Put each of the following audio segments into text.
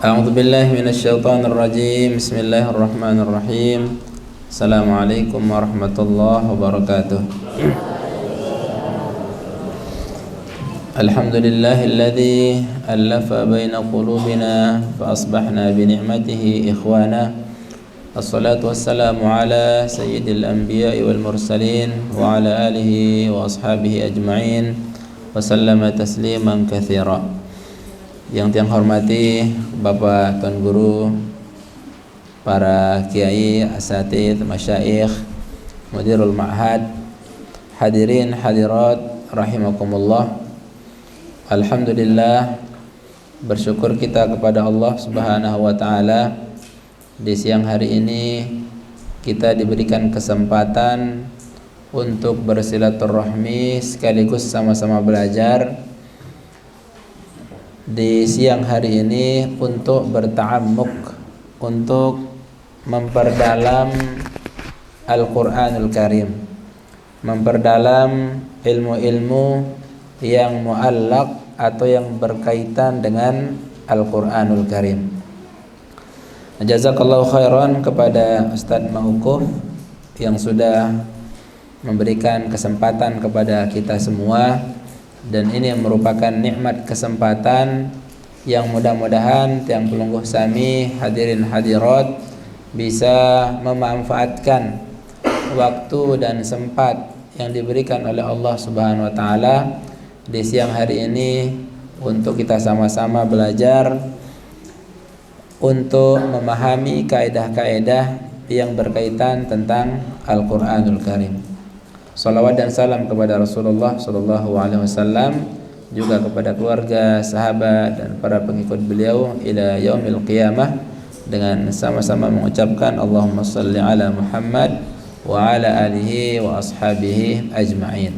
A'udzu billahi minasyaitonir rajim. Bismillahirrahmanirrahim. Assalamualaikum warahmatullahi wabarakatuh. Alhamdulillahilladzi alafa baina qulubina fa asbahna bi ni'matihi ikhwana. Assalatu wassalamu ala sayyidil anbiya'i wal mursalin wa ala alihi wa ashabihi ajma'in wa sallama tasliman katsira. Yang tiang hormati Bapak Tuan Guru, para kiai, asatidz, masyayikh, mudirul ma'had, hadirin hadirat rahimakumullah. Alhamdulillah, bersyukur kita kepada Allah Subhanahu wa taala, di siang hari ini kita diberikan kesempatan untuk bersilaturahmi sekaligus sama-sama belajar. Di siang hari ini untuk berta'ammuk, untuk memperdalam Al-Quranul Karim, memperdalam ilmu-ilmu yang mu'allaq atau yang berkaitan dengan Al-Quranul Karim. Jazakallahu khairan kepada Ustadz Mauquf yang sudah memberikan kesempatan kepada kita semua. Dan ini merupakan nikmat kesempatan yang mudah-mudahan tiang pelungguh sami, hadirin hadirat, bisa memanfaatkan waktu dan sempat yang diberikan oleh Allah Subhanahu wa taala di siang hari ini untuk kita sama-sama belajar untuk memahami kaidah-kaidah yang berkaitan tentang Al-Qur'anul Karim. Salawat dan salam kepada Rasulullah sallallahu alaihi wasallam, juga kepada keluarga, sahabat dan para pengikut beliau ila yaumil qiyamah, dengan sama-sama mengucapkan Allahumma shalli ala Muhammad wa ala alihi wa ashabihi ajma'in.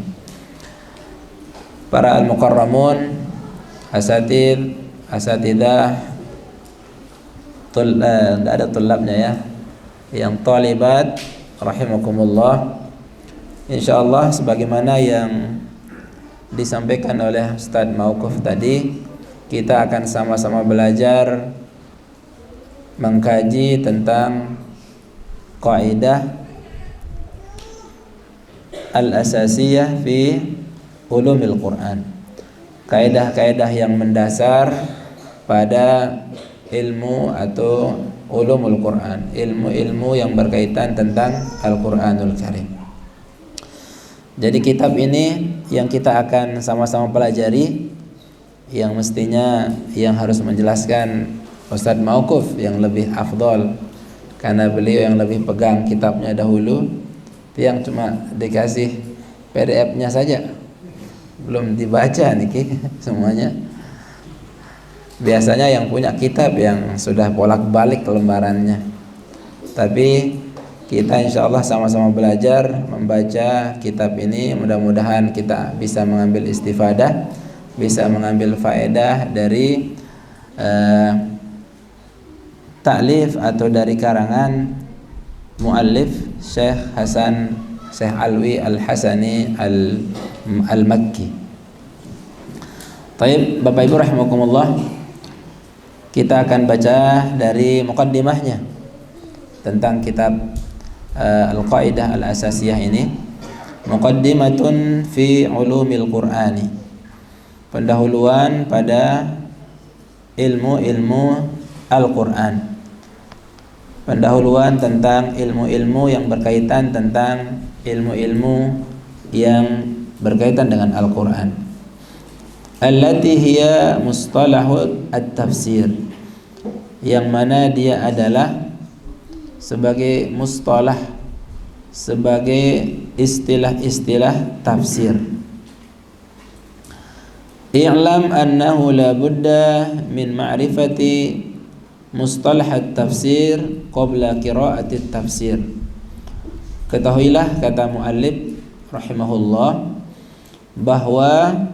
Para al-mukarramun, asatidz, asatidah, tidak ada tulabnya ya, yang talibat rahimakumullah. InsyaAllah sebagaimana yang disampaikan oleh Ustadz Mauquf tadi, kita akan sama-sama belajar mengkaji tentang kaidah al-asasiyah fi ulumil Quran, kaidah-kaidah yang mendasar pada ilmu atau ulumul Quran, ilmu-ilmu yang berkaitan tentang Al-Quranul Karim. Jadi kitab ini yang kita akan sama-sama pelajari, yang mestinya yang harus menjelaskan Ustadz Mauquf yang lebih afdol, karena beliau yang lebih pegang kitabnya dahulu. Yang cuma dikasih PDF-nya saja, belum dibaca nih semuanya. Biasanya yang punya kitab yang sudah bolak-balik lembarannya. Tapi kita insyaallah sama-sama belajar membaca kitab ini. Mudah-mudahan kita bisa mengambil istifadah, bisa mengambil faedah dari ta'lif atau dari karangan muallif Syekh Alwi Al-Hasani Al-Makki. Baik, Bapak Ibu rahimakumullah, kita akan baca dari muqaddimahnya tentang kitab Al-Qaidah Al-Asasiyah ini. Muqaddimatun fi ulumil Qur'ani, pendahuluan pada ilmu-ilmu Al-Quran, pendahuluan tentang ilmu-ilmu yang berkaitan tentang ilmu-ilmu yang berkaitan dengan Al-Quran. Allati hiya mustalahu at-tafsir, yang mana dia adalah sebagai mustalah, sebagai istilah-istilah tafsir. I'lam annahu la budda min ma'rifati mustalah at-tafsir qabla qira'ati at-tafsir. Ketahuilah, kata muallif rahimahullah, bahwa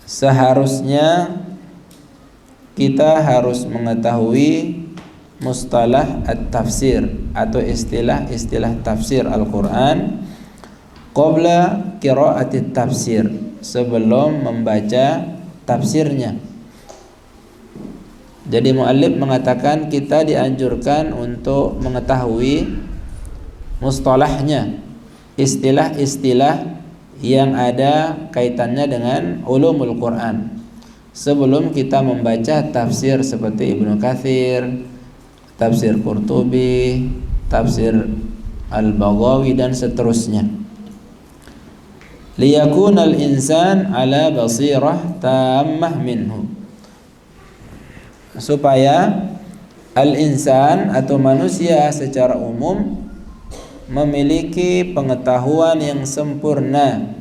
seharusnya kita harus mengetahui mustalah at-tafsir atau istilah-istilah tafsir Al-Quran qabla qira'ati tafsir, sebelum membaca tafsirnya. Jadi muallif mengatakan kita dianjurkan untuk mengetahui mustalahnya, istilah-istilah yang ada kaitannya dengan ulumul Quran sebelum kita membaca tafsir seperti Ibnu Katsir, tafsir Qurtubi, tafsir Al-Baghawi dan seterusnya. Liyakunal insan ala basirah tammah minhu, supaya al-insan atau manusia secara umum memiliki pengetahuan yang sempurna,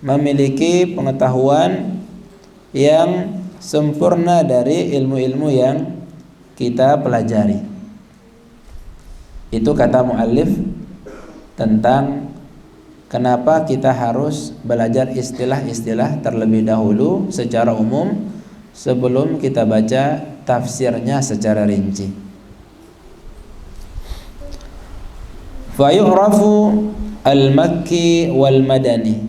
memiliki pengetahuan yang sempurna dari ilmu-ilmu yang kita pelajari. Itu kata muallif tentang kenapa kita harus belajar istilah-istilah terlebih dahulu secara umum sebelum kita baca tafsirnya secara rinci. Fa yu'rafu al-makki wal madani.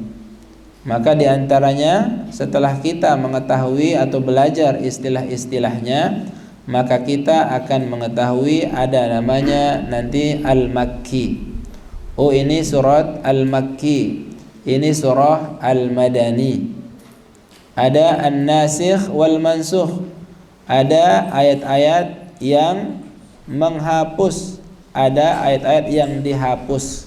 Maka diantaranya setelah kita mengetahui atau belajar istilah-istilahnya, maka kita akan mengetahui ada namanya nanti al-makki. Oh, ini surat al-makki, ini surah al-madani. Ada an-nasikh wal mansukh, ada ayat-ayat yang menghapus, ada ayat-ayat yang dihapus.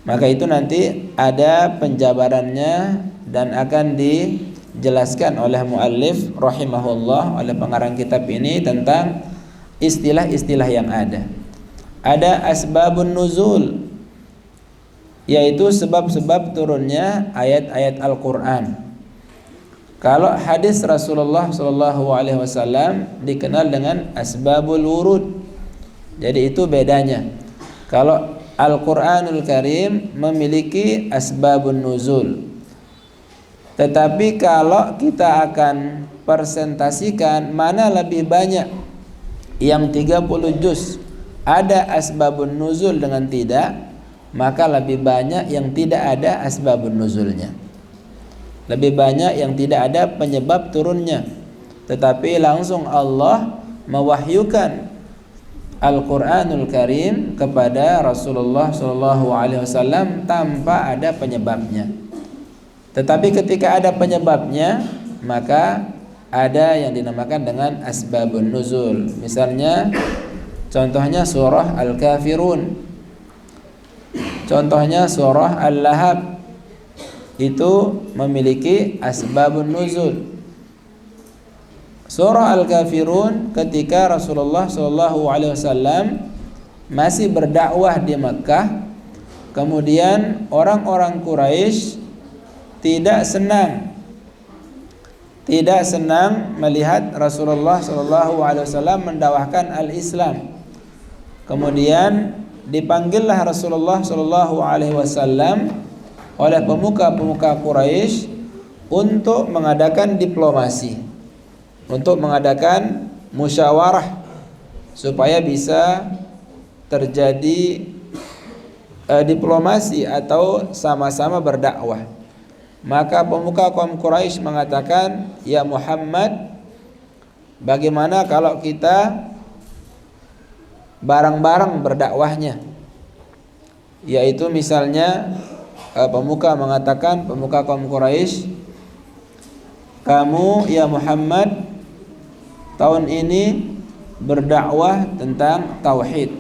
Maka itu nanti ada penjabarannya dan akan dijelaskan oleh muallif rahimahullah, oleh pengarang kitab ini tentang istilah-istilah yang ada. Ada asbabun nuzul, yaitu sebab-sebab turunnya ayat-ayat Al-Qur'an. Kalau hadis Rasulullah SAW dikenal dengan asbabul wurud. Jadi itu bedanya. Kalau Al-Qur'anul Karim memiliki asbabun nuzul. Tetapi kalau kita akan persentasikan mana lebih banyak, yang 30 juz ada asbabun nuzul dengan tidak, maka lebih banyak yang tidak ada asbabun nuzulnya. Lebih banyak yang tidak ada penyebab turunnya, tetapi langsung Allah mewahyukan Al-Qur'anul Karim kepada Rasulullah SAW tanpa ada penyebabnya. Tetapi ketika ada penyebabnya, maka ada yang dinamakan dengan asbabun nuzul. Misalnya contohnya surah Al-Kafirun, contohnya surah Al-Lahab, itu memiliki asbabun nuzul. Surah Al-Kafirun ketika Rasulullah SAW masih berdakwah di Makkah, kemudian orang-orang Quraisy tidak senang melihat Rasulullah SAW mendakwahkan al-Islam. Kemudian dipanggillah Rasulullah SAW oleh pemuka-pemuka Quraisy untuk mengadakan diplomasi, untuk mengadakan musyawarah supaya bisa terjadi diplomasi atau sama-sama berdakwah. Maka pemuka kaum Quraisy mengatakan, "Ya Muhammad, bagaimana kalau kita bareng-bareng berdakwahnya?" Yaitu misalnya pemuka mengatakan, pemuka kaum Quraisy, "Kamu ya Muhammad tahun ini berdakwah tentang tauhid,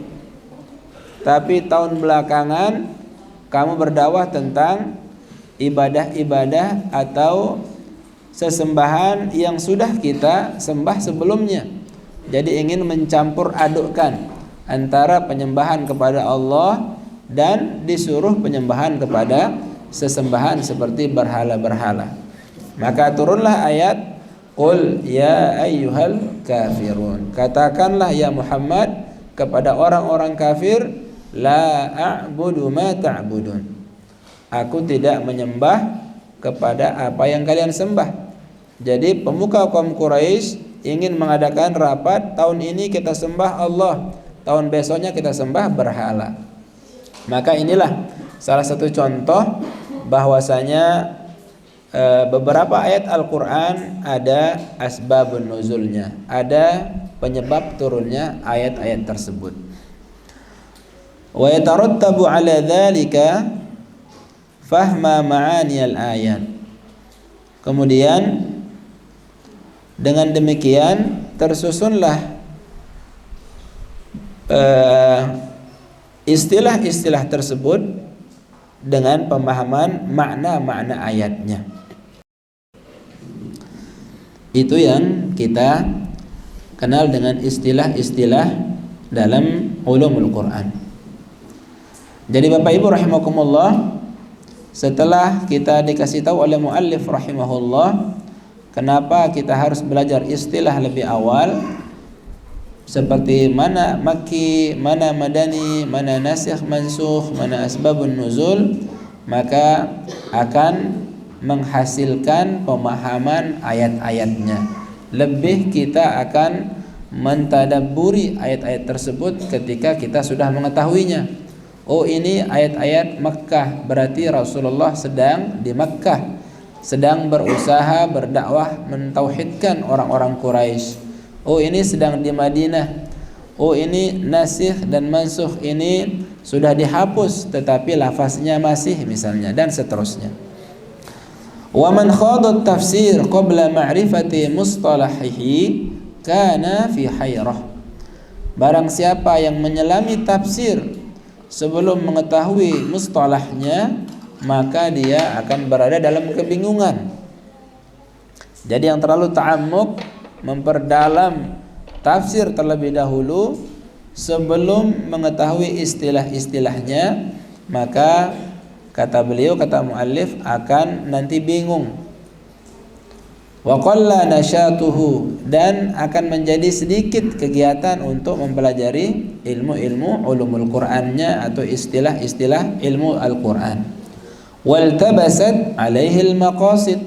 tapi tahun belakangan kamu berdakwah tentang ibadah-ibadah atau sesembahan yang sudah kita sembah sebelumnya. Jadi ingin mencampur adukkan antara penyembahan kepada Allah dan disuruh penyembahan kepada sesembahan seperti berhala-berhala." Maka turunlah ayat, "Qul ya ayyuhal kafirun." Katakanlah ya Muhammad kepada orang-orang kafir, "La a'budu ma ta'budun." Aku tidak menyembah kepada apa yang kalian sembah. Jadi pemuka kaum Quraisy ingin mengadakan rapat, tahun ini kita sembah Allah, tahun besoknya kita sembah berhala. Maka inilah salah satu contoh bahwasanya beberapa ayat Al-Quran ada asbabun nuzulnya, ada penyebab turunnya ayat-ayat tersebut. Wa yatarattabu ala dzalika fahma ma'ani al-ayat. Kemudian dengan demikian tersusunlah istilah-istilah tersebut dengan pemahaman makna-makna ayatnya. Itu yang kita kenal dengan istilah-istilah dalam ulumul Quran. Jadi Bapak Ibu rahimakumullah, setelah kita dikasih tahu oleh muallif rahimahullah kenapa kita harus belajar istilah lebih awal, seperti mana makki, mana madani, mana nasikh mansukh, mana asbabun nuzul, maka akan menghasilkan pemahaman ayat-ayatnya. Lebih kita akan mentadabburi ayat-ayat tersebut ketika kita sudah mengetahuinya. Oh, ini ayat-ayat Makkah, berarti Rasulullah sedang di Makkah, sedang berusaha berdakwah mentauhidkan orang-orang Quraisy. Oh, ini sedang di Madinah. Oh, ini nasikh dan mansukh ini sudah dihapus tetapi lafaznya masih, misalnya, dan seterusnya. Wa man khada tafsir qabla ma'rifati mustalahihi kana fi hayrah. Barang siapa yang menyelami tafsir sebelum mengetahui mustalahnya, maka dia akan berada dalam kebingungan. Jadi yang terlalu ta'ammuk, memperdalam tafsir terlebih dahulu sebelum mengetahui istilah-istilahnya, maka kata beliau, kata muallif, akan nanti bingung. Wa qalla nasyatuhu, dan akan menjadi sedikit kegiatan untuk mempelajari ilmu-ilmu ulumul Qur'annya atau istilah-istilah ilmu Al-Qur'an. Wal tabasat alaihi al-maqasid,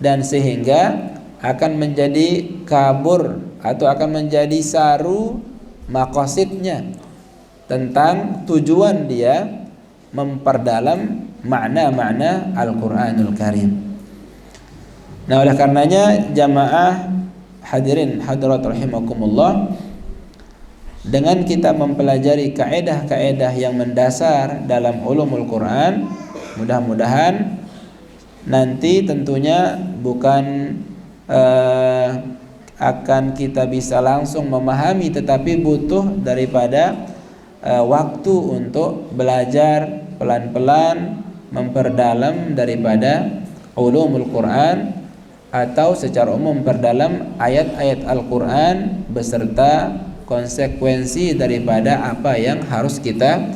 dan sehingga akan menjadi kabur atau akan menjadi saru maqasidnya, tentang tujuan dia memperdalam makna-makna Al-Quranul Karim. Nah, oleh karenanya jamaah hadirin hadirat rahimakumullah, dengan kita mempelajari kaedah-kaedah yang mendasar dalam ulumul Quran, mudah-mudahan nanti tentunya bukan akan kita bisa langsung memahami, tetapi butuh daripada waktu untuk belajar pelan-pelan memperdalam daripada ulumul Quran, atau secara umum memperdalam ayat-ayat Al-Quran beserta konsekuensi daripada apa yang harus kita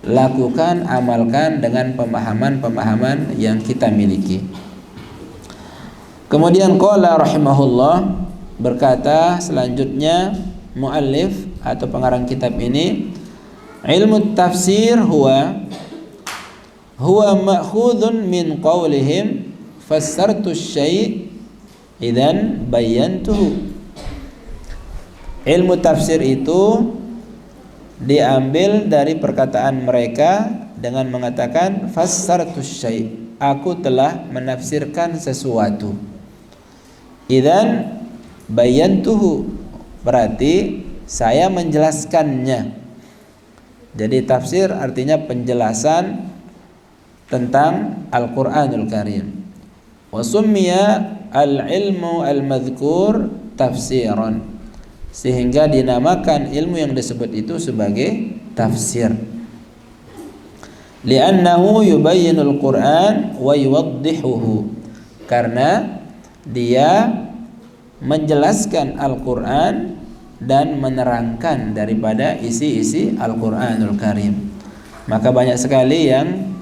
lakukan, amalkan dengan pemahaman-pemahaman yang kita miliki. Kemudian qala rahimahullah, berkata selanjutnya muallif atau pengarang kitab ini, ilmu tafsir huwa ma'khudun min qawlihim fassartu syai' idzan bayyantuhu. Ilmu tafsir itu diambil dari perkataan mereka dengan mengatakan fassartu syai', aku telah menafsirkan sesuatu. Idzan bayyantuhu, berarti saya menjelaskannya. Jadi tafsir artinya penjelasan tentang Al-Quranul Karim. Wa summiya al-ilmu al-madhkur tafsiran, sehingga dinamakan ilmu yang disebut itu sebagai tafsir. Li'annahu yubayyinul Quran wa yuwaddihuhu, karena dia menjelaskan Al-Quran dan menerangkan daripada isi-isi Al-Quranul Karim. Maka banyak sekali yang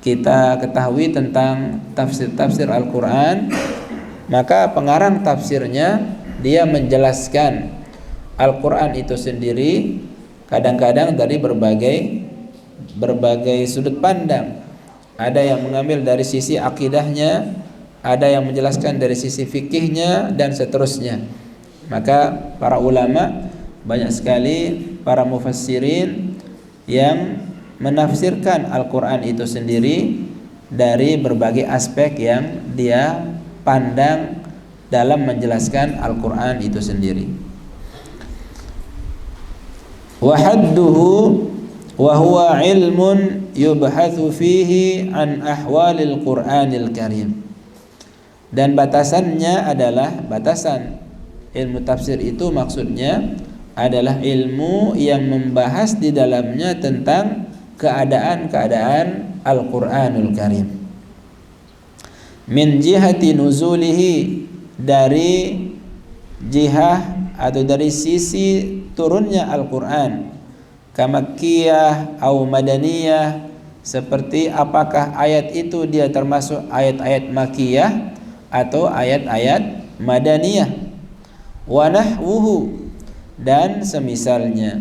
kita ketahui tentang tafsir-tafsir Al-Quran, maka pengarang tafsirnya dia menjelaskan Al-Quran itu sendiri kadang-kadang dari berbagai sudut pandang. Ada yang mengambil dari sisi akidahnya, ada yang menjelaskan dari sisi fikihnya, dan seterusnya. Maka para ulama, banyak sekali para mufassirin yang menafsirkan Al-Quran itu sendiri dari berbagai aspek yang dia pandang dalam menjelaskan Al-Quran itu sendiri. Wa hadduhu wa huwa ilmun yubhathu fihi an ahwalil Qur'anil Karim. Dan batasannya adalah batasan ilmu tafsir itu maksudnya adalah ilmu yang membahas di dalamnya tentang keadaan-keadaan Al-Quranul Karim. Min jihati nuzulihi, dari jihah atau dari sisi turunnya Al-Quran, kamakkiyah atau madaniyah, seperti apakah ayat itu dia termasuk ayat-ayat makkiyah atau ayat-ayat madaniyah. Wa nahwuhu, dan semisalnya,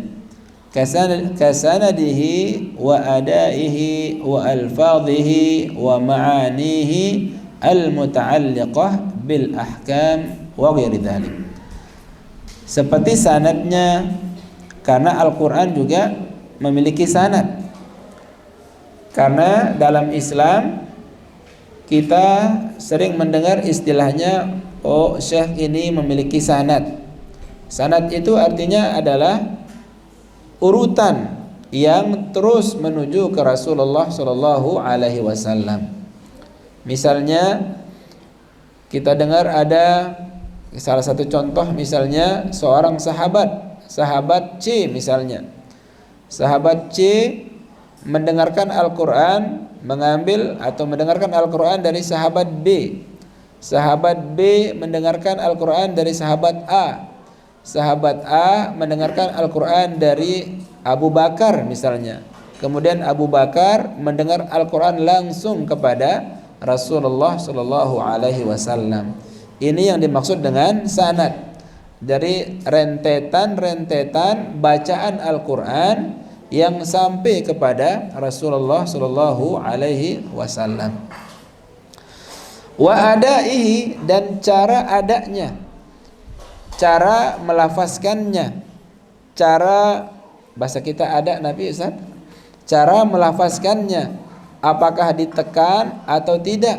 kasanadihi wa adaihi wa alfadhihi wa ma'anihi al-muta'alliqah bil ahkam wa ghairi dzalik. Seperti sanadnya, karena Al-Quran juga memiliki sanad. Karena dalam Islam kita sering mendengar istilahnya, oh syekh ini memiliki sanad. Sanad itu artinya adalah urutan yang terus menuju ke Rasulullah Shallallahu Alaihi Wasallam. Misalnya kita dengar ada salah satu contoh, misalnya seorang sahabat C misalnya. Sahabat C mendengarkan Al-Quran, mengambil atau mendengarkan Al-Quran dari sahabat B. Sahabat B mendengarkan Al-Quran dari sahabat A. Sahabat A mendengarkan Al-Quran dari Abu Bakar misalnya. Kemudian Abu Bakar mendengar Al-Quran langsung kepada Rasulullah Shallallahu Alaihi Wasallam. Ini yang dimaksud dengan sanad, dari rentetan-rentetan bacaan Al-Quran yang sampai kepada Rasulullah Shallallahu Alaihi Wasallam. Wa adaihi, dan cara adanya, cara melafazkannya, cara bahasa kita ada Nabi Ustaz, cara melafazkannya, apakah ditekan atau tidak.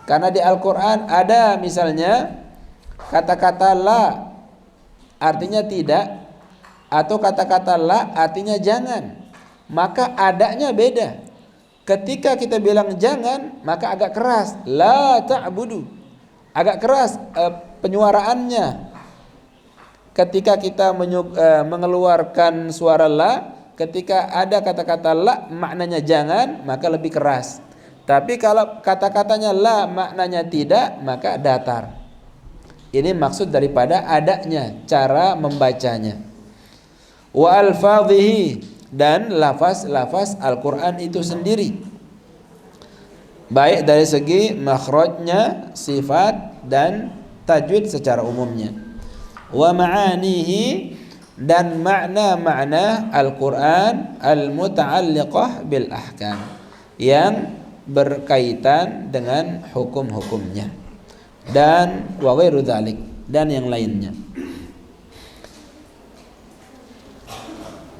Karena di Al-Quran ada misalnya kata-kata la artinya tidak, atau kata-kata la artinya jangan, maka adanya beda. Ketika kita bilang jangan, maka agak keras, la ta'budu, agak keras penyuaraannya. Ketika kita mengeluarkan suara la, ketika ada kata-kata la maknanya jangan, maka lebih keras. Tapi kalau kata-katanya la maknanya tidak, maka datar. Ini maksud daripada adanya, cara membacanya. Wa alfadhihi, dan lafaz-lafaz Al-Quran itu sendiri, baik dari segi makhrajnya, sifat, dan tajwid secara umumnya. Wa ma'anihi, dan makna-makna Al-Quran al-muta'alliqah bil ahkam, yang berkaitan dengan hukum-hukumnya, dan wa ghairu dzalik, dan yang lainnya.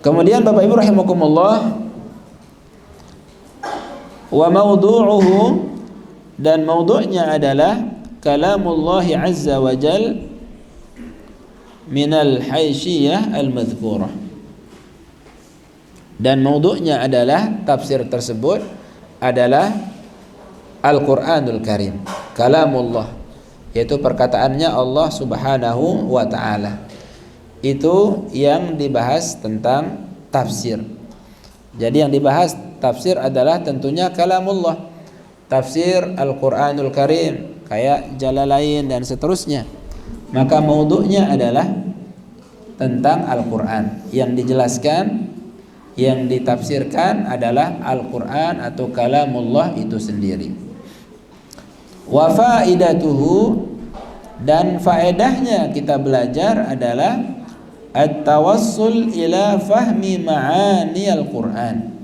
Kemudian Bapak Ibu rahimakumullah, wa mawdu'uhu, dan mawdu'nya adalah kalamullah azza wa jal minal haysiyah al-madhkurah. Dan mawdu'nya adalah, tafsir tersebut adalah Al-Quranul Karim, kalamullah, yaitu perkataannya Allah subhanahu wa ta'ala. Itu yang dibahas tentang tafsir. Jadi yang dibahas tafsir adalah tentunya kalamullah, tafsir Al-Quranul Karim, kayak Jalalain dan seterusnya. Maka maudhu'nya adalah tentang Al-Quran. Yang dijelaskan, yang ditafsirkan adalah Al-Quran atau kalamullah itu sendiri. Wa faidatuhu, dan faedahnya kita belajar adalah at-tawassul ila fahmi ma'ani Al-Quran,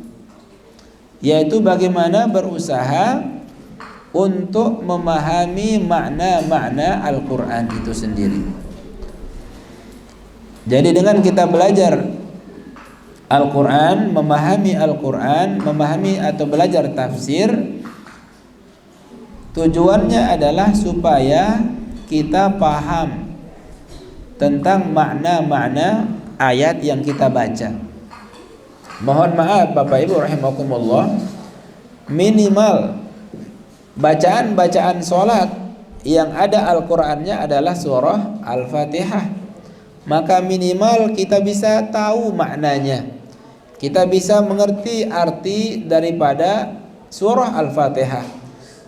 yaitu bagaimana berusaha untuk memahami makna-makna Al-Quran itu sendiri. Jadi dengan kita belajar Al-Quran, memahami Al-Quran, memahami atau belajar tafsir, Tujuannya adalah supaya kita paham tentang makna-makna ayat yang kita baca. Mohon maaf Bapak Ibu rahimakumullah, minimal bacaan-bacaan sholat yang ada Al-Qur'annya adalah surah Al-Fatihah. Maka minimal kita bisa tahu maknanya, kita bisa mengerti arti daripada surah Al-Fatihah,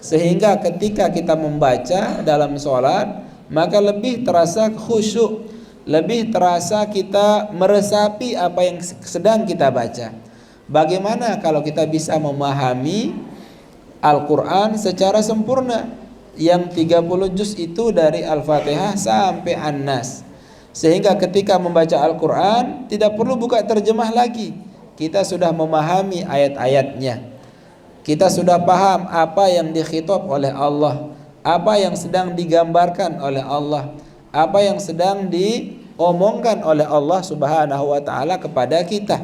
sehingga ketika kita membaca dalam sholat maka lebih terasa khusyuk, lebih terasa kita meresapi apa yang sedang kita baca. Bagaimana kalau kita bisa memahami Al-Quran secara sempurna, yang 30 juz itu dari Al-Fatihah sampai An-Nas, sehingga ketika membaca Al-Quran tidak perlu buka terjemah lagi, kita sudah memahami ayat-ayatnya, kita sudah paham apa yang dikhitab oleh Allah, apa yang sedang digambarkan oleh Allah, apa yang sedang diomongkan oleh Allah Subhanahu wa taala kepada kita.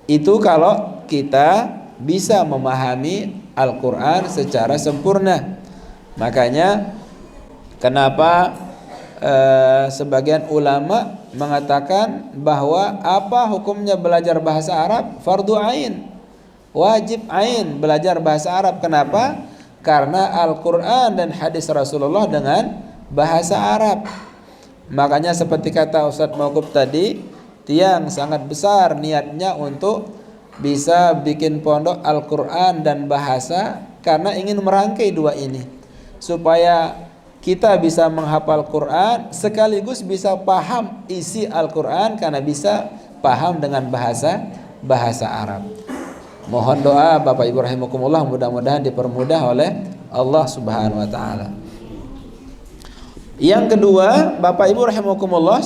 Itu kalau kita bisa memahami Al-Qur'an secara sempurna. Makanya kenapa sebagian ulama mengatakan bahwa apa hukumnya belajar bahasa Arab? Fardu ain, wajib ain belajar bahasa Arab. Kenapa? Karena Al-Quran dan hadis Rasulullah dengan bahasa Arab. Makanya seperti kata Ustadz Mauquf tadi, tiang sangat besar niatnya untuk bisa bikin pondok Al-Quran dan bahasa, karena ingin merangkai dua ini, supaya kita bisa menghafal Quran sekaligus bisa paham isi Al-Quran, karena bisa paham dengan bahasa Arab. Mohon doa Bapak Ibu rahimakumullah, mudah-mudahan dipermudah oleh Allah Subhanahu wa taala. Yang kedua, Bapak Ibu rahimakumullah,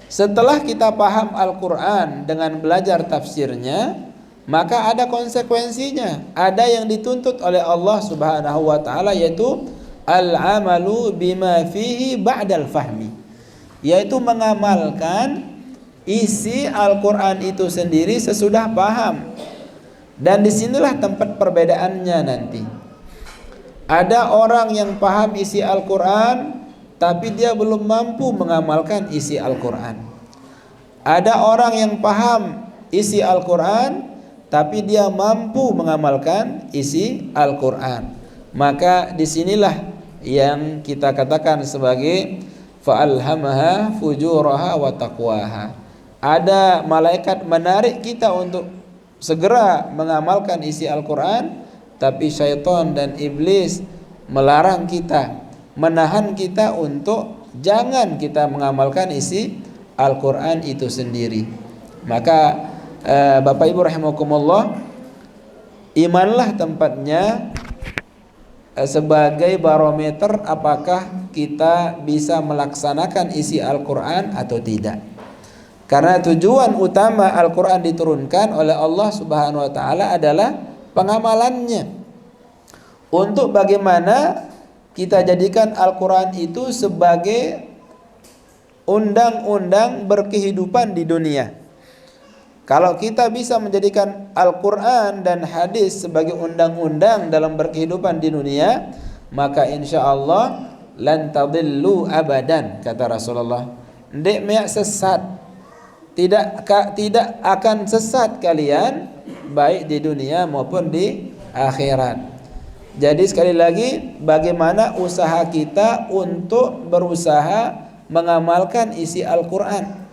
setelah kita paham Al-Qur'an dengan belajar tafsirnya, maka ada konsekuensinya, ada yang dituntut oleh Allah Subhanahu wa taala, yaitu al-amalu bima fihi ba'dal fahmi, yaitu mengamalkan isi Al-Qur'an itu sendiri sesudah paham. Dan disinilah tempat perbedaannya nanti. Ada orang yang paham isi Al-Quran, tapi dia belum mampu mengamalkan isi Al-Quran. Ada orang yang paham isi Al-Quran, tapi dia mampu mengamalkan isi Al-Quran. Maka disinilah yang kita katakan sebagai fa'alhamaha fujuraha wa taqwaha. Ada malaikat menarik kita untuk segera mengamalkan isi Al-Quran, tapi syaitan dan iblis melarang kita, menahan kita untuk jangan kita mengamalkan isi Al-Quran itu sendiri. Maka Bapak Ibu rahimakumullah, imanlah tempatnya sebagai barometer apakah kita bisa melaksanakan isi Al-Quran atau tidak. Karena tujuan utama Al-Quran diturunkan oleh Allah Subhanahu wa ta'ala adalah pengamalannya. Untuk bagaimana kita jadikan Al-Quran itu sebagai undang-undang berkehidupan di dunia. Kalau kita bisa menjadikan Al-Quran dan hadis sebagai undang-undang dalam berkehidupan di dunia, maka insya Allah lan tadillu abadan, kata Rasulullah. Ndek meyak sesat, tidak akan sesat kalian, baik di dunia maupun di akhirat. Jadi sekali lagi, bagaimana usaha kita untuk berusaha mengamalkan isi Al-Quran.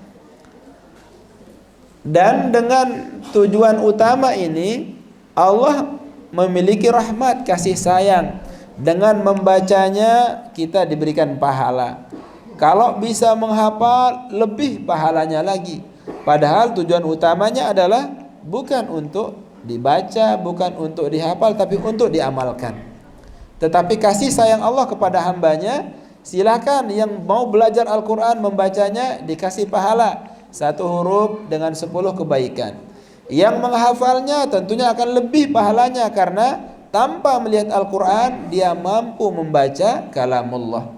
Dan dengan tujuan utama ini, Allah memiliki rahmat kasih sayang. Dengan membacanya kita diberikan pahala. Kalau bisa menghafal, lebih pahalanya lagi. Padahal tujuan utamanya adalah bukan untuk dibaca, bukan untuk dihafal, tapi untuk diamalkan. Tetapi kasih sayang Allah kepada hambanya, silakan yang mau belajar Al-Quran membacanya dikasih pahala 1 huruf dengan 10 kebaikan. Yang menghafalnya tentunya akan lebih pahalanya, karena tanpa melihat Al-Quran dia mampu membaca kalamullah.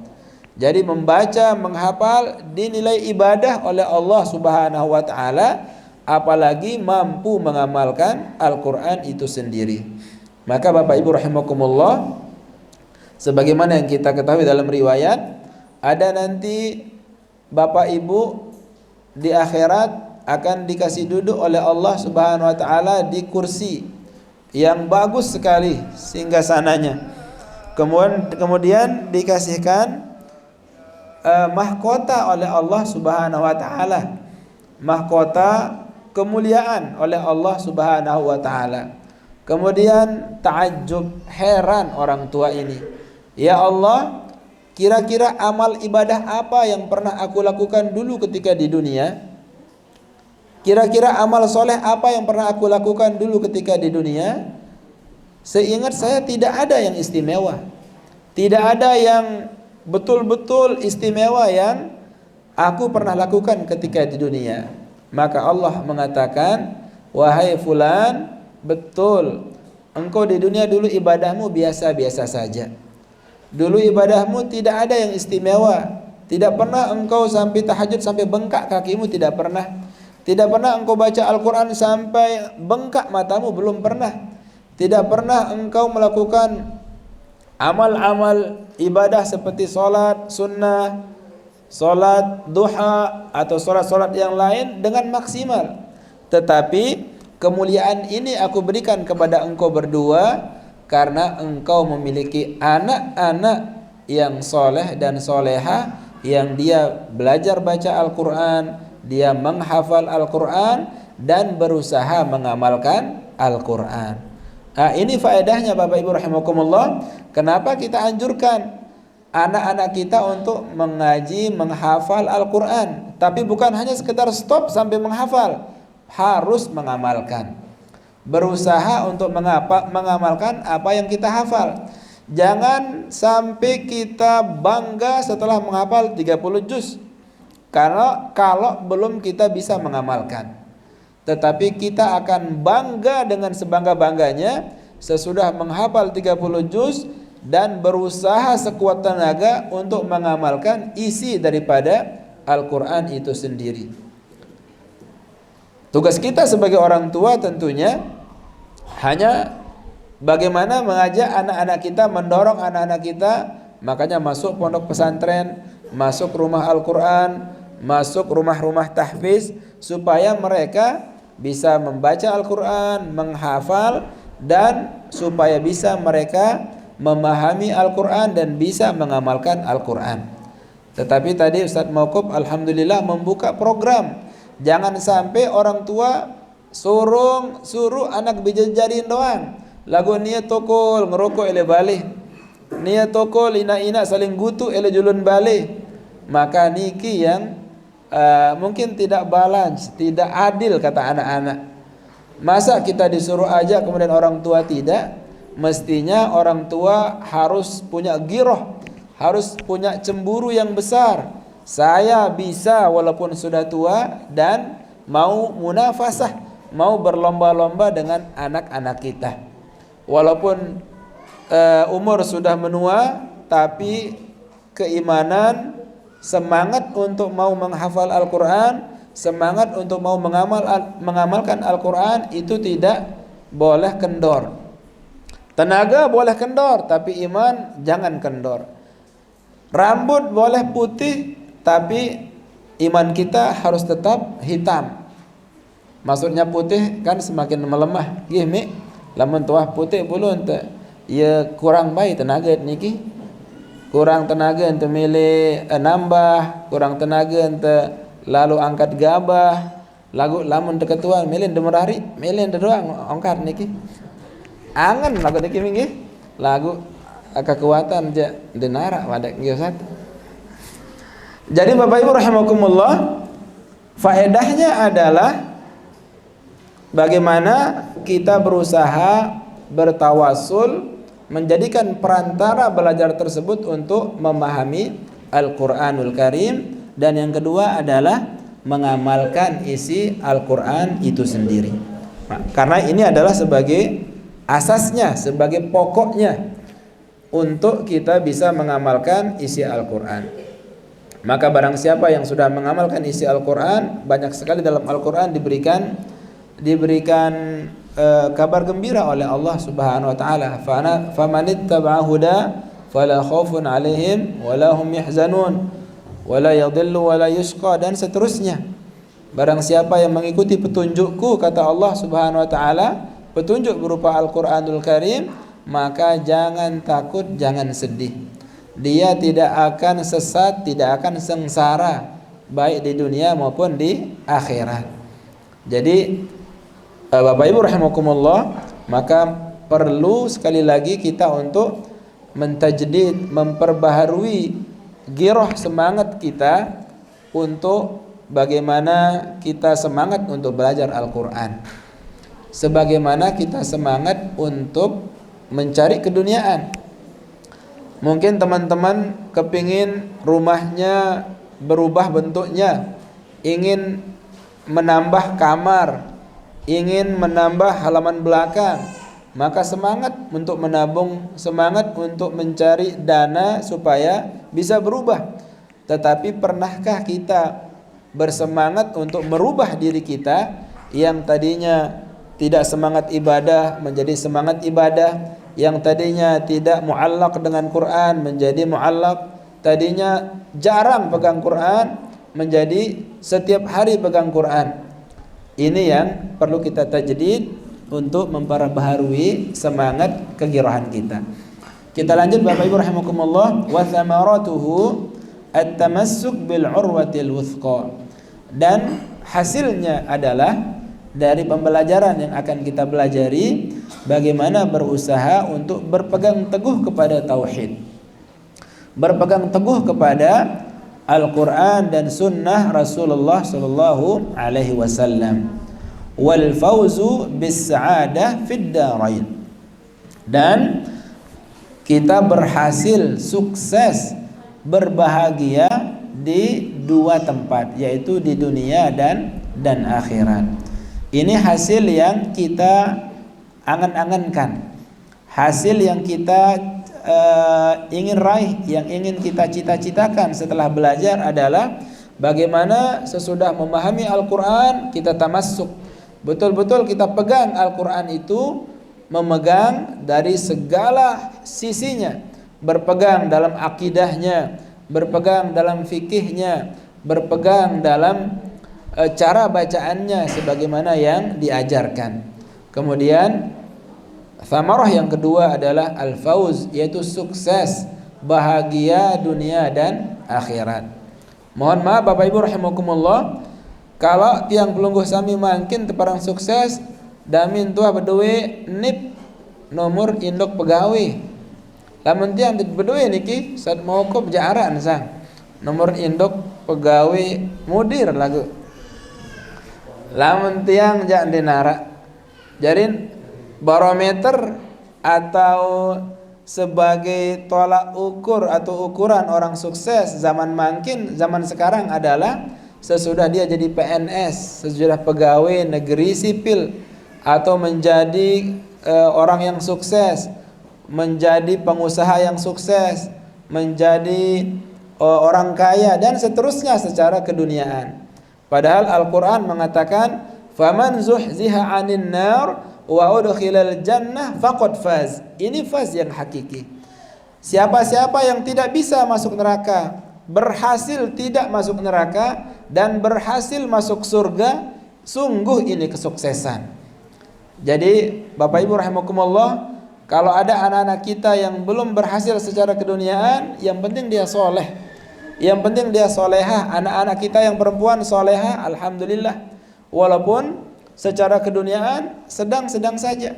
Jadi membaca, menghafal dinilai ibadah oleh Allah Subhanahu wa ta'ala, apalagi mampu mengamalkan Al-Quran itu sendiri. Maka Bapak Ibu rahimakumullah, sebagaimana yang kita ketahui dalam riwayat, ada nanti Bapak Ibu di akhirat akan dikasih duduk oleh Allah Subhanahu wa taala di kursi yang bagus sekali singgasananya. Kemudian dikasihkan mahkota oleh Allah Subhanahu wa taala. Mahkota kemuliaan oleh Allah Subhanahu wa taala. Kemudian ta'ajjub, heran orang tua ini. Ya Allah, kira-kira amal ibadah apa yang pernah aku lakukan dulu ketika di dunia? Kira-kira amal soleh apa yang pernah aku lakukan dulu ketika di dunia? Seingat saya tidak ada yang istimewa. Tidak ada yang betul-betul istimewa yang aku pernah lakukan ketika di dunia. Maka Allah mengatakan, wahai fulan, betul, engkau di dunia dulu ibadahmu biasa-biasa saja. Dulu ibadahmu tidak ada yang istimewa. Tidak pernah engkau sampai tahajud sampai bengkak kakimu, tidak pernah. Tidak pernah engkau baca Al-Quran sampai bengkak matamu, belum pernah. Tidak pernah engkau melakukan amal-amal ibadah seperti solat sunnah, solat duha, atau solat-solat yang lain dengan maksimal. Tetapi kemuliaan ini aku berikan kepada engkau berdua karena engkau memiliki anak-anak yang soleh dan soleha, yang dia belajar baca Al-Quran, dia menghafal Al-Quran, dan berusaha mengamalkan Al-Quran. Nah, ini faedahnya Bapak Ibu rahimakumullah. Kenapa kita anjurkan anak-anak kita untuk mengaji, menghafal Al-Quran? Tapi bukan hanya sekedar stop sampai menghafal, harus mengamalkan. Berusaha untuk mengamalkan apa yang kita hafal. Jangan sampai kita bangga setelah menghafal 30 juz, karena kalau belum kita bisa mengamalkan. Tetapi kita akan bangga dengan sebangga-bangganya sesudah menghafal 30 juz dan berusaha sekuat tenaga untuk mengamalkan isi daripada Al-Quran itu sendiri. Tugas kita sebagai orang tua tentunya hanya bagaimana mengajak anak-anak kita, mendorong anak-anak kita, makanya masuk pondok pesantren, masuk rumah Al-Quran, masuk rumah-rumah tahfiz, supaya mereka bisa membaca Al-Quran, menghafal, dan supaya bisa mereka memahami Al-Quran dan bisa mengamalkan Al-Quran. Tetapi tadi Ustadz Mauquf alhamdulillah membuka program. Jangan sampai orang tua suruh anak bijajarin doang. Lagu nia tokol ngerokok ele balik, nia tokol ina saling gutu ele julun balik. Maka niki yang mungkin tidak balance, tidak adil kata anak-anak. Masa kita disuruh aja kemudian orang tua tidak? Mestinya orang tua harus punya giroh, harus punya cemburu yang besar. Saya bisa walaupun sudah tua, dan mau munafasah, mau berlomba-lomba dengan anak-anak kita. Walaupun umur sudah menua, tapi keimanan, semangat untuk mau menghafal Al-Quran, semangat untuk mau mengamalkan Al-Quran itu tidak boleh kendor. Tenaga boleh kendor, tapi iman jangan kendor. Rambut boleh putih, tapi iman kita harus tetap hitam. Maksudnya putih kan semakin melemah. Gih, lamun tuah putih bulu ente, ya kurang baik tenaga niki. Kurang tenaga ente milih nambah, kurang tenaga ente lalu angkat gabah, lamun deketuan milih demerari, milih doang angkat niki. Angan lagu niki minggi, lagu kekuatan je denara pada ngiosat. Jadi Bapak Ibu rahimakumullah, faedahnya adalah bagaimana kita berusaha bertawasul, menjadikan perantara belajar tersebut untuk memahami Al-Quranul Karim. Dan yang kedua adalah mengamalkan isi Al-Quran itu sendiri. Nah, karena ini adalah sebagai asasnya, sebagai pokoknya untuk kita bisa mengamalkan isi Al-Quran. Maka barang siapa yang sudah mengamalkan isi Al-Quran, banyak sekali dalam Al-Quran diberikan kabar gembira oleh Allah Subhanahu wa taala. Famanittaba'a huda fala khaufun 'alaihim wala hum yahzanun wala yadhillu wala yashqa, dan seterusnya. Barang siapa yang mengikuti petunjukku, kata Allah Subhanahu wa taala, petunjuk berupa Al-Qur'anul Karim, maka jangan takut, jangan sedih. Dia tidak akan sesat, tidak akan sengsara, baik di dunia maupun di akhirat. Jadi Bapak Ibu rahimakumullah, maka perlu sekali lagi kita untuk mentajdid, memperbaharui giroh semangat kita untuk bagaimana kita semangat untuk belajar Al-Quran, sebagaimana kita semangat untuk mencari keduniaan. Mungkin teman-teman kepingin rumahnya berubah bentuknya, ingin menambah kamar, ingin menambah halaman belakang, maka semangat untuk menabung, semangat untuk mencari dana supaya bisa berubah. Tetapi pernahkah kita bersemangat untuk merubah diri kita yang tadinya tidak semangat ibadah menjadi semangat ibadah, yang tadinya tidak muallaq dengan Quran menjadi muallaq, tadinya jarang pegang Quran menjadi setiap hari pegang Quran. Ini yang perlu kita tajdid untuk memperbaharui semangat kegirohan kita. Kita lanjut Bapak Ibu rahimakumullah. Wa thamaratuhu at-tamassuk bil urwatil wuthqa. Dan hasilnya adalah dari pembelajaran yang akan kita pelajari, bagaimana berusaha untuk berpegang teguh kepada tauhid, berpegang teguh kepada Al-Quran dan Sunnah Rasulullah Sallallahu Alaihi Wasallam. Wal fauzu bis sa'adah fid darain. Dan kita berhasil sukses berbahagia di dua tempat, yaitu di dunia dan akhirat. Ini hasil yang kita angan-angankan, hasil yang kita ingin raih, yang ingin kita cita-citakan setelah belajar adalah bagaimana sesudah memahami Al-Quran kita tamassuk, betul-betul kita pegang Al-Quran itu, memegang dari segala sisinya, berpegang dalam akidahnya, berpegang dalam fikihnya, berpegang dalam cara bacaannya sebagaimana yang diajarkan. Kemudian thamarah yang kedua adalah al-fauz, yaitu sukses, bahagia dunia dan akhirat. Mohon maaf Bapak Ibu rahimakumullah, kalau tiang pelungguh sami mangkin teparang sukses damin tuah beduwe nip nomor induk pegawai. Lamun tiang beduwe niki saat mau kop jaran sang nomor induk pegawai mudir lagu. Lamun tiang jak dinara jarin barometer atau sebagai tolak ukur atau ukuran orang sukses zaman mangkin, zaman sekarang adalah sesudah dia jadi PNS, sesudah pegawai negeri sipil, atau menjadi orang yang sukses, menjadi pengusaha yang sukses, menjadi orang kaya dan seterusnya secara keduniaan. Padahal Al-Quran mengatakan faman zuhziha 'anil nar wa udkhilal jannah faqad faz. Ini faz yang hakiki. Siapa-siapa yang tidak bisa masuk neraka, berhasil tidak masuk neraka dan berhasil masuk surga, sungguh ini kesuksesan. Jadi Bapak Ibu rahimakumullah, kalau ada anak-anak kita yang belum berhasil secara keduniaan, yang penting dia soleh, yang penting dia solehah. Anak-anak kita yang perempuan solehah, alhamdulillah, walaupun secara keduniaan sedang-sedang saja.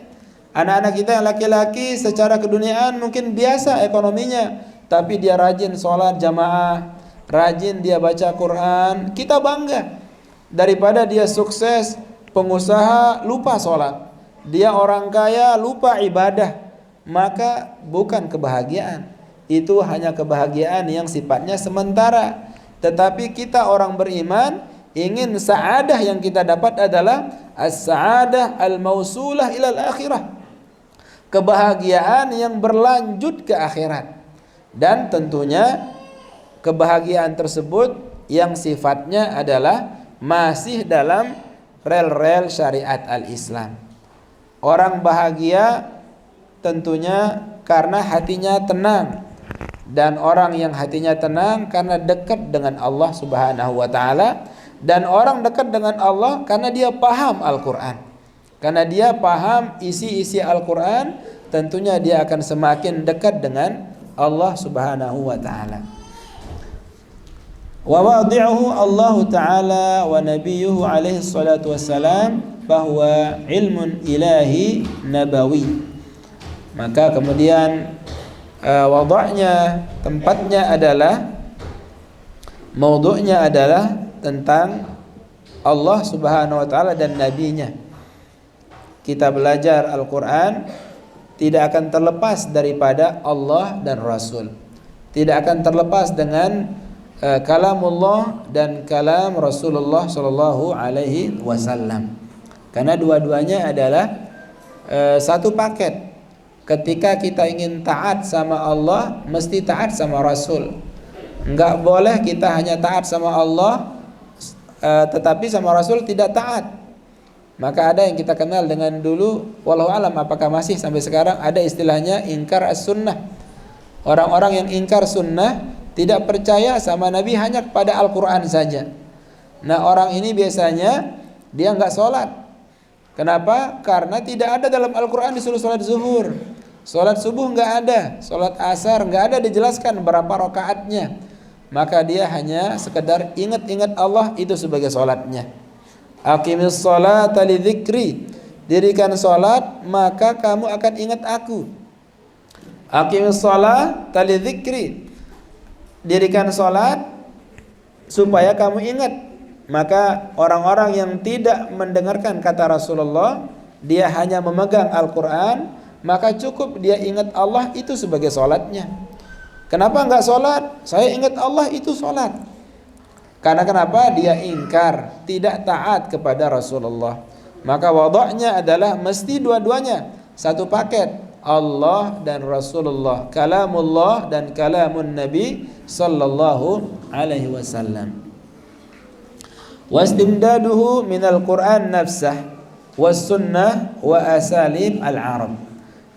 Anak-anak kita yang laki-laki secara keduniaan mungkin biasa ekonominya, tapi dia rajin sholat jamaah, rajin dia baca Quran, kita bangga. Daripada dia sukses pengusaha lupa sholat, dia orang kaya lupa ibadah, maka bukan kebahagiaan. Itu hanya kebahagiaan yang sifatnya sementara. Tetapi kita orang beriman ingin sa'adah yang kita dapat adalah as-sa'adah al-mausulah ilal akhirah, kebahagiaan yang berlanjut ke akhirat. Dan tentunya kebahagiaan tersebut yang sifatnya adalah masih dalam rel-rel syariat al-Islam. Orang bahagia tentunya karena hatinya tenang, dan orang yang hatinya tenang karena dekat dengan Allah Subhanahu wa taala, dan orang dekat dengan Allah karena dia paham Al-Qur'an. Karena dia paham isi-isi Al-Qur'an, tentunya dia akan semakin dekat dengan Allah Subhanahu wa taala. Wa wadi'uhu Allah taala wa nabiyuhu alaihi salatu wassalam bahwa ilmun ilahi nabawi. Maka kemudian wadahnya, tempatnya adalah, maudhu'nya adalah tentang Allah Subhanahu wa taala dan nabinya. Kita belajar Al-Qur'an tidak akan terlepas daripada Allah dan Rasul. Tidak akan terlepas dengan kalamullah dan kalam Rasulullah sallallahu alaihi wasallam. Karena dua-duanya adalah satu paket. Ketika kita ingin taat sama Allah, mesti taat sama Rasul. Enggak boleh kita hanya taat sama Allah, tetapi sama Rasul tidak taat. Maka ada yang kita kenal dengan dulu, wallahu alam apakah masih sampai sekarang, ada istilahnya ingkar as-sunnah. Orang-orang yang ingkar sunnah, tidak percaya sama Nabi, hanya kepada Al-Quran saja. Nah, orang ini biasanya dia enggak sholat. Kenapa? Karena tidak ada dalam Al-Quran disuruh sholat zuhur, sholat subuh enggak ada, sholat asar enggak ada dijelaskan berapa rakaatnya. Maka dia hanya sekedar ingat-ingat Allah, itu sebagai sholatnya. Aqimis sholata li dzikri, dirikan sholat maka kamu akan ingat aku. Aqimis sholata li dzikri, dirikan sholat supaya kamu ingat. Maka orang-orang yang tidak mendengarkan kata Rasulullah, dia hanya memegang Al-Quran, maka cukup dia ingat Allah, itu sebagai sholatnya. Kenapa enggak sholat? Saya ingat Allah, itu sholat. Karena kenapa? Dia ingkar, tidak taat kepada Rasulullah. Maka wadahnya adalah mesti dua-duanya satu paket, Allah dan Rasulullah, kalamullah dan kalamun Nabi sallallahu alaihi wasallam. Wastimdaduhu minal Qur'an nafsah was sunnah wa asalib al-arab,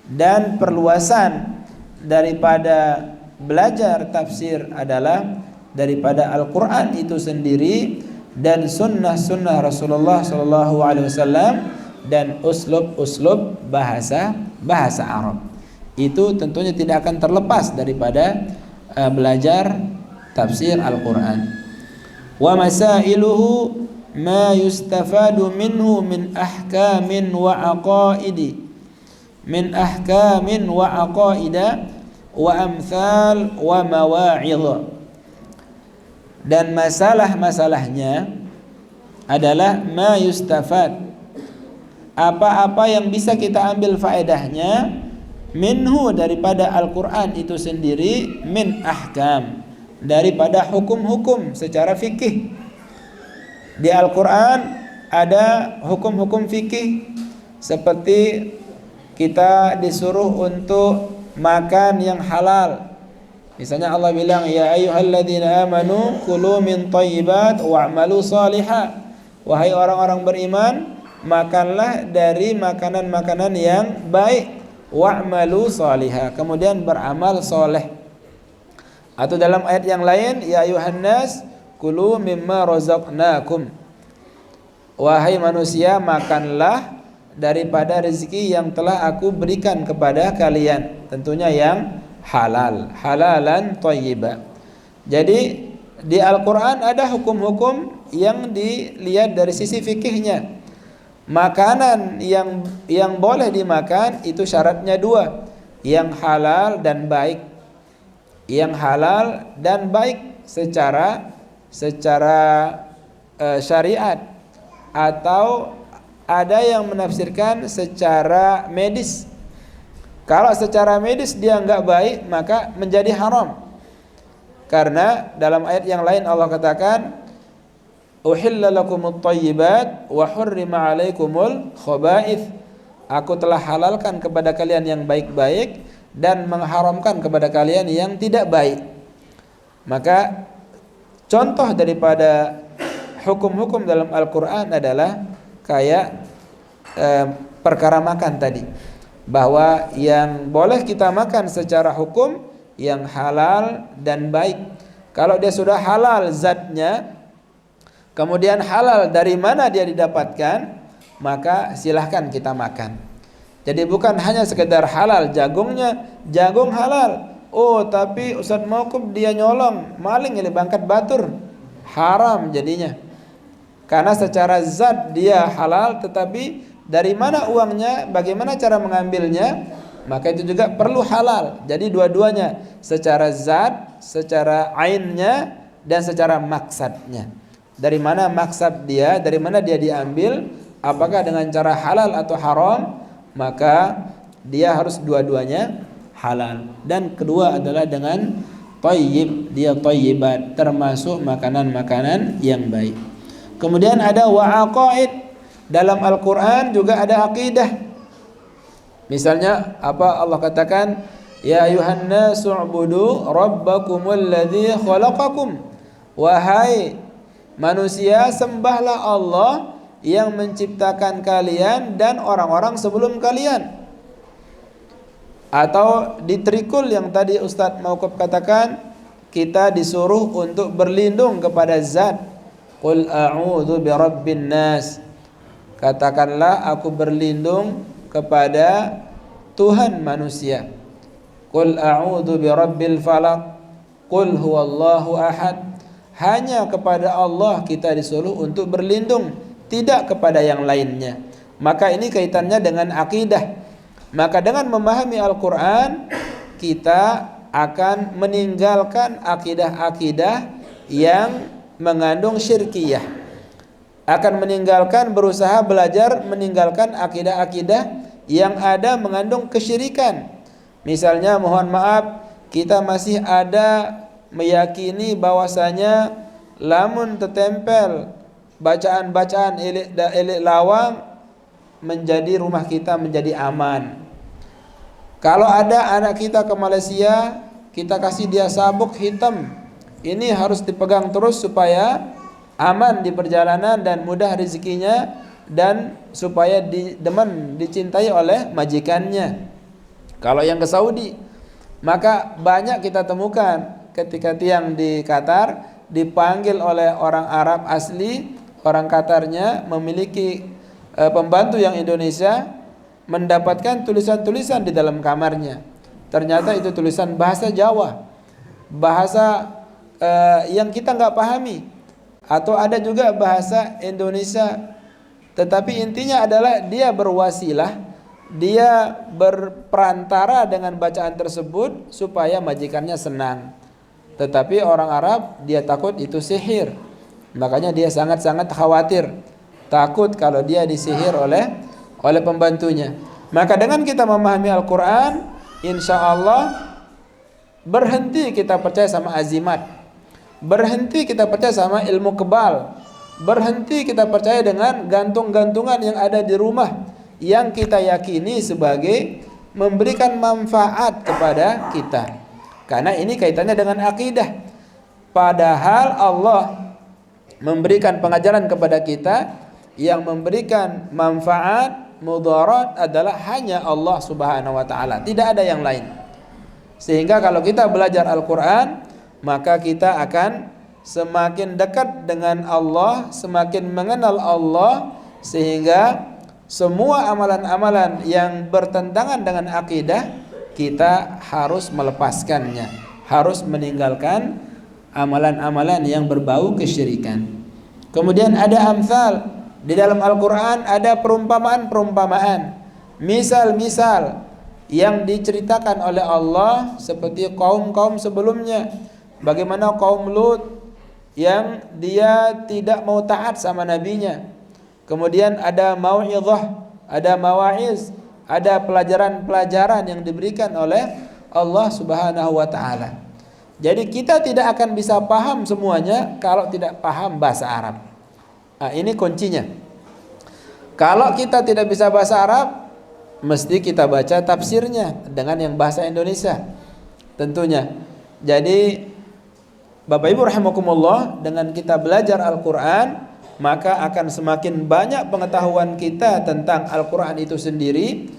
dan perluasan daripada belajar tafsir adalah daripada Al-Quran itu sendiri dan sunnah-sunnah Rasulullah sallallahu alaihi wasallam dan uslub-uslub bahasa Arab. Itu tentunya tidak akan terlepas daripada belajar tafsir Al-Quran. Wa masailuhu ma yustafadu minhu min ahkamin wa aqaida wa amthal wa mawa'idh. Dan masalah-masalahnya adalah ma yustafad, apa-apa yang bisa kita ambil faedahnya, minhu daripada Al-Quran itu sendiri, min ahkam daripada hukum-hukum secara fikih. Di Al-Quran ada hukum-hukum fikih, seperti kita disuruh untuk makan yang halal. Misalnya Allah bilang, ya ayyuhalladzina amanu kulu min thayyibat wa'malu salihah. Wahai orang-orang beriman, makanlah dari makanan-makanan yang baik, wa'malu salihah, kemudian beramal soleh. Atau dalam ayat yang lain, ya ayyuhannas kulu mimma razaqnakum, wahai manusia, makanlah daripada rezeki yang telah aku berikan kepada kalian, tentunya yang halal, halalan thayyiba. Jadi di Al-Quran ada hukum-hukum yang dilihat dari sisi fikihnya. Makanan yang boleh dimakan itu syaratnya dua, yang halal dan baik. Yang halal dan baik secara syariat, atau ada yang menafsirkan secara medis. Kalau secara medis dia enggak baik, maka menjadi haram. Karena dalam ayat yang lain Allah katakan, uhilla lakumut thayyibat wa hurrima alaikumul khaba'ith. Aku telah halalkan kepada kalian yang baik-baik dan mengharamkan kepada kalian yang tidak baik. Maka contoh daripada hukum-hukum dalam Al-Quran adalah kayak perkara makan tadi, bahwa yang boleh kita makan secara hukum yang halal dan baik. Kalau dia sudah halal zatnya, kemudian halal dari mana dia didapatkan, maka silahkan kita makan. Jadi bukan hanya sekedar halal jagungnya, jagung halal. Oh, tapi Ustadz Mauquf dia nyolong, maling ini bangkat batur. Haram jadinya. Karena secara zat dia halal, tetapi dari mana uangnya, bagaimana cara mengambilnya, maka itu juga perlu halal. Jadi dua-duanya, secara zat, secara ainnya, dan secara maksadnya. Dari mana maksad dia, dari mana dia diambil, apakah dengan cara halal atau haram, maka dia harus dua-duanya halal. Dan kedua adalah dengan thayyib, dia thayyibat, termasuk makanan-makanan yang baik. Kemudian ada wa'aqaid. Dalam Al-Quran juga ada akidah. Misalnya apa Allah katakan, ya ayuhan nasu ubudu rabbakumul ladzi khalaqakum. Wahai manusia, sembahlah Allah yang menciptakan kalian dan orang-orang sebelum kalian. Atau di trikul yang tadi Ustadz Mauquf katakan, kita disuruh untuk berlindung kepada zat. Qul a'udzu birabbin nas. Katakanlah aku berlindung kepada Tuhan manusia. Qul a'udzu birabbil falaq. Qul huwallahu ahad. Hanya kepada Allah kita disuruh untuk berlindung, tidak kepada yang lainnya. Maka ini kaitannya dengan akidah. Maka dengan memahami Al-Quran, kita akan meninggalkan akidah-akidah yang mengandung syirkiyah. Akan meninggalkan, berusaha belajar meninggalkan akidah-akidah yang ada mengandung kesyirikan. Misalnya, mohon maaf, kita masih ada meyakini bahwasanya lamun tertempel bacaan-bacaan elik lawang menjadi rumah kita menjadi aman. Kalau ada anak kita ke Malaysia, kita kasih dia sabuk hitam, ini harus dipegang terus supaya aman di perjalanan dan mudah rezekinya, dan supaya dicintai oleh majikannya. Kalau yang ke Saudi, maka banyak kita temukan ketika tiang di Qatar dipanggil oleh orang Arab asli, orang Qatarnya memiliki pembantu yang Indonesia, mendapatkan tulisan-tulisan di dalam kamarnya. Ternyata itu tulisan bahasa Jawa, bahasa yang kita nggak pahami, atau ada juga bahasa Indonesia. Tetapi intinya adalah dia berwasilah, dia berperantara dengan bacaan tersebut supaya majikannya senang. Tetapi orang Arab dia takut itu sihir, makanya dia sangat-sangat khawatir, takut kalau dia disihir oleh pembantunya. Maka dengan kita memahami Al-Quran, insya Allah berhenti kita percaya sama azimat, berhenti kita percaya sama ilmu kebal, berhenti kita percaya dengan gantung-gantungan yang ada di rumah yang kita yakini sebagai memberikan manfaat kepada kita. Karena ini kaitannya dengan akidah. Padahal Allah memberikan pengajaran kepada kita, yang memberikan manfaat, mudarat adalah hanya Allah Subhanahu wa taala, tidak ada yang lain. Sehingga kalau kita belajar Al-Qur'an, maka kita akan semakin dekat dengan Allah, semakin mengenal Allah, sehingga semua amalan-amalan yang bertentangan dengan akidah kita harus melepaskannya, harus meninggalkan amalan-amalan yang berbau kesyirikan. Kemudian ada amsal. Di dalam Al-Quran ada perumpamaan-perumpamaan, misal-misal yang diceritakan oleh Allah seperti kaum-kaum sebelumnya. Bagaimana kaum Lut yang dia tidak mau taat sama nabinya. Kemudian ada mau'izah, ada mawa'iz, ada pelajaran-pelajaran yang diberikan oleh Allah Subhanahu wa taala. Jadi kita tidak akan bisa paham semuanya kalau tidak paham bahasa Arab. Nah, ini kuncinya. Kalau kita tidak bisa bahasa Arab, mesti kita baca tafsirnya dengan yang bahasa Indonesia tentunya. Jadi Bapak Ibu rahimakumullah, dengan kita belajar Al-Quran, maka akan semakin banyak pengetahuan kita tentang Al-Quran itu sendiri,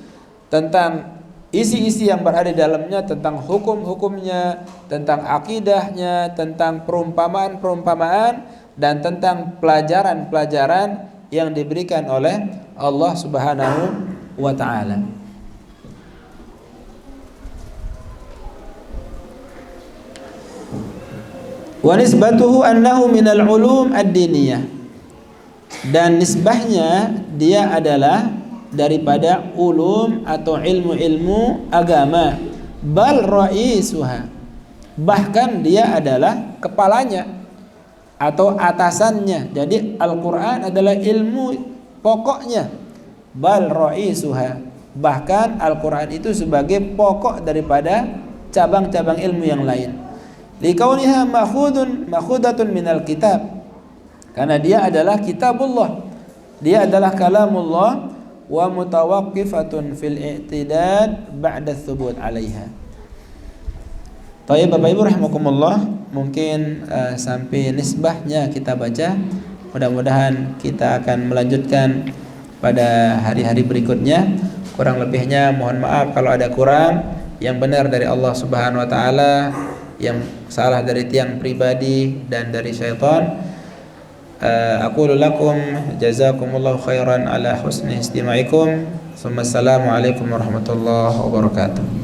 tentang isi-isi yang berada di dalamnya, tentang hukum-hukumnya, tentang akidahnya, tentang perumpamaan-perumpamaan, dan tentang pelajaran-pelajaran yang diberikan oleh Allah Subhanahu wa ta'ala. Wa nisbatuhu annahu minal ulum ad-diniyah, dan nisbahnya dia adalah daripada ulum atau ilmu-ilmu agama. Bal ra'isuha, bahkan dia adalah kepalanya atau atasannya. Jadi Al-Quran adalah ilmu pokoknya. Bal ra'isuha, bahkan Al-Quran itu sebagai pokok daripada cabang-cabang ilmu yang lain. Likauniha makhudatun minal kitab, karena dia adalah kitabullah, dia adalah kalamullah, wa mutawaqqifatun fil i'tidad ba'da thubut 'alaiha. Baik Bapak Ibu rahimakumullah, mungkin sampai nisbahnya kita baca. Mudah-mudahan kita akan melanjutkan pada hari-hari berikutnya. Kurang lebihnya mohon maaf kalau ada kurang. Yang benar dari Allah Subhanahu wa taala, yang salah dari tiang pribadi dan dari syaitan. Aqulu lakum jazakumullahu khairan ala husni istima'ikum. Assalamualaikum warahmatullahi wabarakatuh.